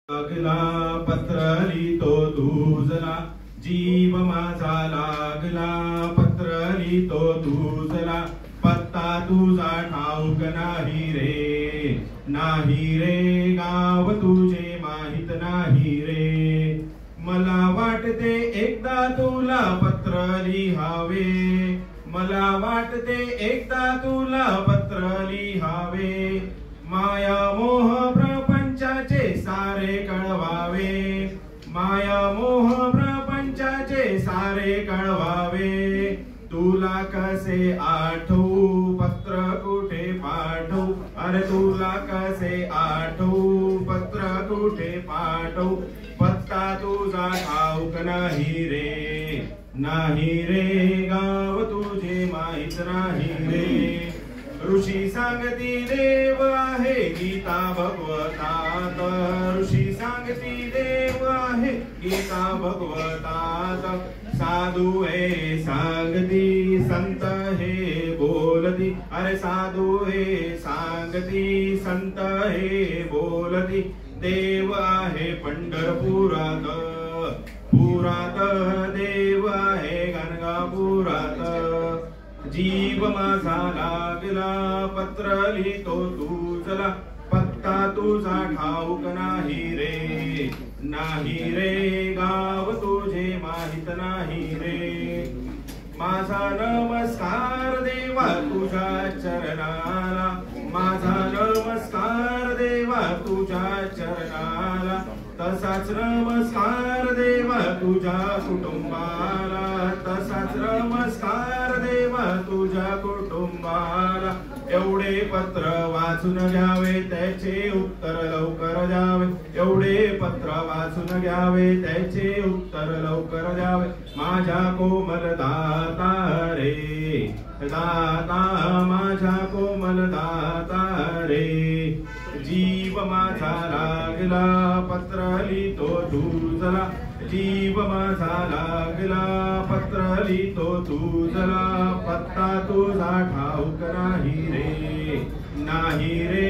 लागला पत्र लिहितो तुझला, जीव माझा लागला पत्र लिहितो तुझला, पत्ता तुझा ठाऊक नाही रे, नाही रे गाव तुझे माहित नाही रे. मला वाटते एकदा तुला पत्र लिहावे, मला वाटते एकदा तुला पत्र लिहावे, माया मोह प्रपंचाचे सारे कळवावे, माया मोह प्रपंचाचे सारे कळवावे. तुला कसे आठवू पत्र कुठे पाठवू, अरे तुला कसे आठवू पत्र कुठे पाठवू, पत्ता तुझा ठाऊक नाही रे, नाही रे गाव तुझे माहित नाही रे. ऋषी सांगती देव आहे गीता भगवतात, ऋषी सांगती देव आहे गीता भगवतात, साधू हे सांगती संत हे बोलती, अरे साधू हे सांगती संत हे बोलती. देव आहे पंढरपुरात, पुरात देव आहे गणगापुरात. जीव माझा लागला पत्र लिहितो तुझला, पत्ता तुझा ठाऊक नाही रे, नाही रे गाव तुझे माहित नाही रे. माझा नमस्कार देवा तुझ्या चरणाला, माझा नमस्कार देवा तुझ्या चरणाला, तसाच नमस्कार देवा तुझ्या कुटुंबाला, तसाच नमस्कार देवा तुझ्या कुटुंबाला. एवढे पत्र वाचून घ्यावे त्याचे उत्तर लवकर द्यावे, एवढे पत्र वाचून घ्यावे त्याचे उत्तर लवकर द्यावे. माझ्या कोमल दाता रे दाता, माझ्या कोमल दाता रे. जीव माझा लागला पत्र लिहितो तुझला, जीव माझा लागला पत्र लिहितो तुझला, पत्ता तुझा ठाऊक नाही रे, नाही रे